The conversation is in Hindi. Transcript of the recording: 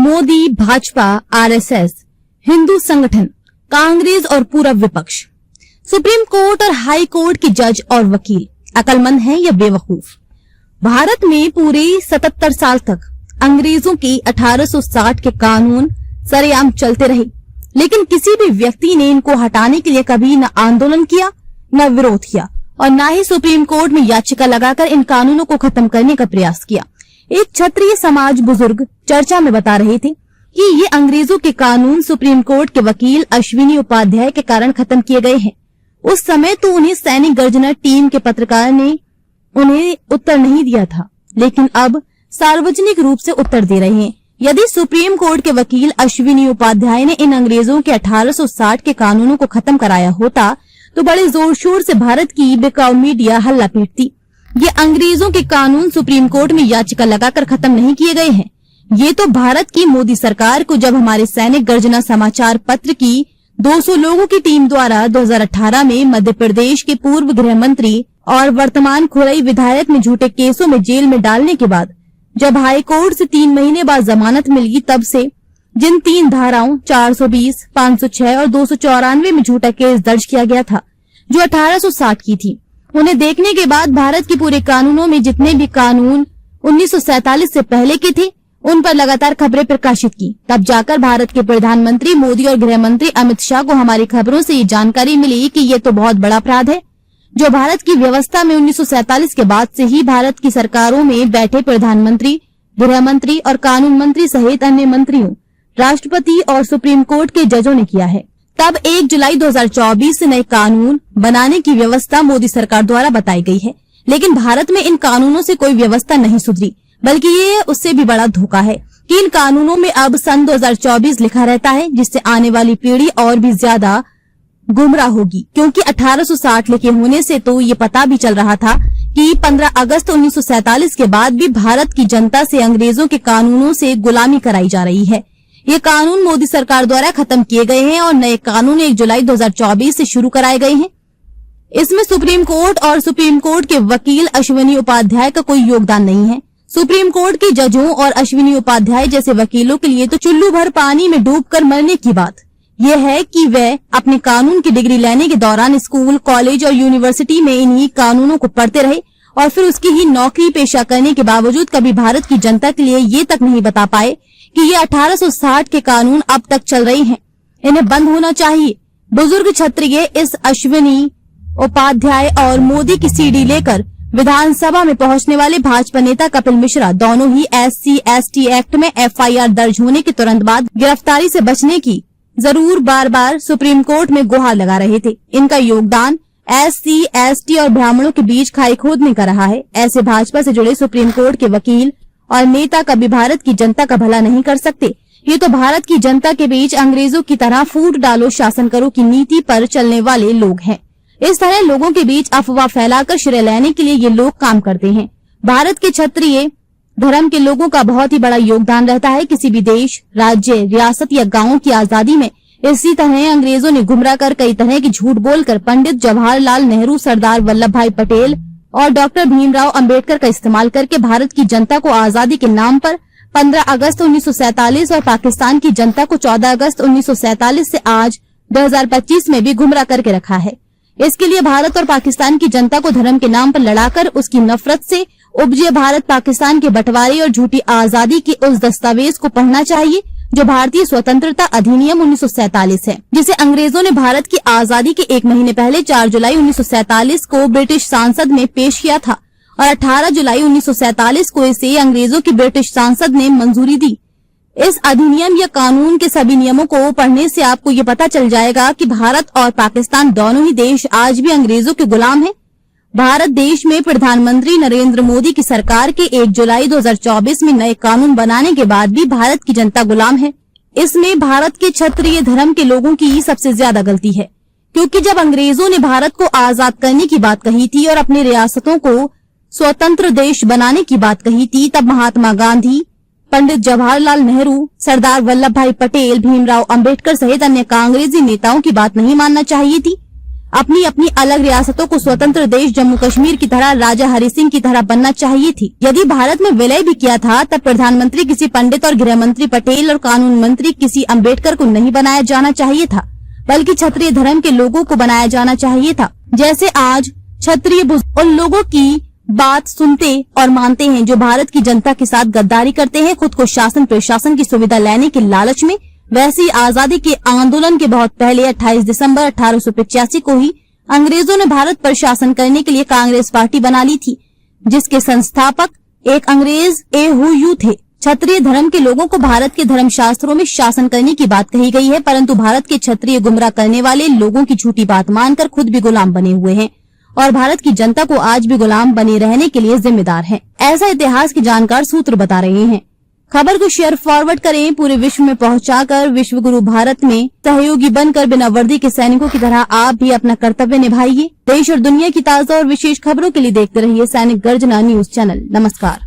मोदी, भाजपा, आरएसएस, हिंदू संगठन, कांग्रेस और पूरा विपक्ष, सुप्रीम कोर्ट और हाई कोर्ट के जज और वकील अकलमंद हैं या बेवकूफ। भारत में पूरे 77 साल तक अंग्रेजों के 1860 के कानून सरेआम चलते रहे, लेकिन किसी भी व्यक्ति ने इनको हटाने के लिए कभी न आंदोलन किया, न विरोध किया और न ही सुप्रीम कोर्ट में याचिका लगाकर इन कानूनों को खत्म करने का प्रयास किया। एक क्षत्रिय समाज बुजुर्ग चर्चा में बता रहे थे कि ये अंग्रेजों के कानून सुप्रीम कोर्ट के वकील अश्विनी उपाध्याय के कारण खत्म किए गए हैं। उस समय तो उन्हें सैनिक गर्जना टीम के पत्रकार ने उन्हें उत्तर नहीं दिया था, लेकिन अब सार्वजनिक रूप से उत्तर दे रहे हैं। यदि सुप्रीम कोर्ट के वकील अश्विनी उपाध्याय ने इन अंग्रेजों के 1860 के कानूनों को खत्म कराया होता तो बड़े जोर शोर से भारत की बिकाऊ मीडिया हल्ला पीटती। ये अंग्रेजों के कानून सुप्रीम कोर्ट में याचिका लगाकर खत्म नहीं किए गए हैं। ये तो भारत की मोदी सरकार को जब हमारे सैनिक गर्जना समाचार पत्र की 200 लोगों की टीम द्वारा 2018 में मध्य प्रदेश के पूर्व गृह मंत्री और वर्तमान खुरई विधायक में झूठे केसों में जेल में डालने के बाद जब हाई कोर्ट से 3 महीने बाद जमानत मिली, तब से जिन 3 धाराओं 420, 506 और 294 में झूठा केस दर्ज किया गया था जो 1860 की थी, उन्हें देखने के बाद भारत के पूरे कानूनों में जितने भी कानून 1947 से पहले के थे उन पर लगातार खबरें प्रकाशित की। तब जाकर भारत के प्रधानमंत्री मोदी और गृह मंत्री अमित शाह को हमारी खबरों से ये जानकारी मिली कि ये तो बहुत बड़ा अपराध है जो भारत की व्यवस्था में 1947 के बाद से ही भारत की सरकारों में बैठे प्रधानमंत्री, गृह मंत्री और कानून मंत्री सहित अन्य मंत्रियों, राष्ट्रपति और सुप्रीम कोर्ट के जजों ने किया है। तब 1 जुलाई 2024 से नए कानून बनाने की व्यवस्था मोदी सरकार द्वारा बताई गई है, लेकिन भारत में इन कानूनों से कोई व्यवस्था नहीं सुधरी, बल्कि ये उससे भी बड़ा धोखा है कि इन कानूनों में अब सन 2024 लिखा रहता है, जिससे आने वाली पीढ़ी और भी ज्यादा गुमराह होगी। क्योंकि 1860 लिखे होने से तो ये पता भी चल रहा था कि 15 अगस्त 1947 के बाद भी भारत की जनता से अंग्रेजों के कानूनों से गुलामी कराई जा रही है। ये कानून मोदी सरकार द्वारा खत्म किए गए हैं और नए कानून 1 जुलाई 2024 से शुरू कराए गए हैं। इसमें सुप्रीम कोर्ट और सुप्रीम कोर्ट के वकील अश्विनी उपाध्याय का कोई योगदान नहीं है। सुप्रीम कोर्ट के जजों और अश्विनी उपाध्याय जैसे वकीलों के लिए तो चुल्लू भर पानी में डूबकर मरने की बात यह है कि वे अपने कानून की डिग्री लेने के दौरान स्कूल, कॉलेज और यूनिवर्सिटी में इन्हीं कानूनों को पढ़ते रहे और फिर उसकी ही नौकरी पेशा करने के बावजूद कभी भारत की जनता के लिए ये तक नहीं बता पाए कि ये 1860 के कानून अब तक चल रहे हैं, इन्हें बंद होना चाहिए। बुजुर्ग क्षत्रिय इस अश्विनी उपाध्याय और मोदी की सीडी लेकर विधानसभा में पहुंचने वाले भाजपा नेता कपिल मिश्रा दोनों ही SC/ST एक्ट में FIR दर्ज होने के तुरंत बाद गिरफ्तारी से बचने की जरूर बार बार सुप्रीम कोर्ट में गुहार लगा रहे थे। इनका योगदान SC/ST और ब्राह्मणों के बीच खाई खोदने का रहा है। ऐसे भाजपा से जुड़े सुप्रीम कोर्ट के वकील और नेता कभी भारत की जनता का भला नहीं कर सकते। ये तो भारत की जनता के बीच अंग्रेजों की तरह फूट डालो शासन करो की नीति पर चलने वाले लोग हैं। इस तरह लोगों के बीच अफवाह फैलाकर श्रेय लेने के लिए ये लोग काम करते हैं। भारत के क्षत्रिय धर्म के लोगों का बहुत ही बड़ा योगदान रहता है किसी भी देश, राज्य, रियासत या गांव की आजादी में। इसी तरह अंग्रेजों ने गुमराह कर कई तरह की झूठ बोलकर पंडित जवाहरलाल नेहरू, सरदार वल्लभ भाई पटेल और डॉक्टर भीमराव अंबेडकर का इस्तेमाल करके भारत की जनता को आजादी के नाम पर 15 अगस्त 1947 और पाकिस्तान की जनता को 14 अगस्त 1947 से आज 2025 में भी गुमराह करके रखा है। इसके लिए भारत और पाकिस्तान की जनता को धर्म के नाम पर लड़ाकर उसकी नफरत से उपजे भारत पाकिस्तान के बंटवारे और झूठी आजादी के उस दस्तावेज को पढ़ना चाहिए जो भारतीय स्वतंत्रता अधिनियम 1947 है, जिसे अंग्रेजों ने भारत की आजादी के 1 महीने पहले 4 जुलाई 1947 को ब्रिटिश संसद में पेश किया था और 18 जुलाई 1947 को इसे अंग्रेजों की ब्रिटिश संसद ने मंजूरी दी। इस अधिनियम या कानून के सभी नियमों को पढ़ने से आपको ये पता चल जाएगा कि भारत और पाकिस्तान दोनों ही देश आज भी अंग्रेजों के गुलाम हैं। भारत देश में प्रधानमंत्री नरेंद्र मोदी की सरकार के 1 जुलाई 2024 में नए कानून बनाने के बाद भी भारत की जनता गुलाम है। इसमें भारत के क्षत्रिय धर्म के लोगों की सबसे ज्यादा गलती है, क्योंकि जब अंग्रेजों ने भारत को आजाद करने की बात कही थी और अपनी रियासतों को स्वतंत्र देश बनाने की बात कही थी, तब महात्मा गांधी, पंडित जवाहरलाल नेहरू, सरदार वल्लभ भाई पटेल, भीमराव अंबेडकर सहित अन्य कांग्रेसी नेताओं की बात नहीं मानना चाहिए थी। अपनी अपनी अलग रियासतों को स्वतंत्र देश जम्मू कश्मीर की तरह राजा हरि सिंह की तरह बनना चाहिए थी। यदि भारत में विलय भी किया था तब प्रधानमंत्री किसी पंडित और गृह मंत्री पटेल और कानून मंत्री किसी अम्बेडकर को नहीं बनाया जाना चाहिए था, बल्कि क्षत्रिय धर्म के लोगों को बनाया जाना चाहिए था। जैसे आज क्षत्रिय उन लोगों की बात सुनते और मानते हैं जो भारत की जनता के साथ गद्दारी करते हैं, खुद को शासन प्रशासन की सुविधा लेने के लालच में। वैसी आजादी के आंदोलन के बहुत पहले 28 दिसंबर 1885 को ही अंग्रेजों ने भारत पर शासन करने के लिए कांग्रेस पार्टी बना ली थी, जिसके संस्थापक एक अंग्रेज ए.हु. थे। क्षत्रिय धर्म के लोगों को भारत के धर्मशास्त्रों में शासन करने की बात कही गई है, परंतु भारत के क्षत्रिय गुमराह करने वाले लोगों की झूठी बात मानकर खुद भी गुलाम बने हुए हैं और भारत की जनता को आज भी गुलाम बने रहने के लिए जिम्मेदार है। ऐसा इतिहास के जानकार सूत्र बता रहे हैं। खबर को शेयर फॉरवर्ड करें, पूरे विश्व में पहुंचाकर विश्व गुरु भारत में सहयोगी बनकर बिना वर्दी के सैनिकों की तरह आप भी अपना कर्तव्य निभाइए। देश और दुनिया की ताजा और विशेष खबरों के लिए देखते रहिए सैनिक गर्जना न्यूज चैनल। नमस्कार।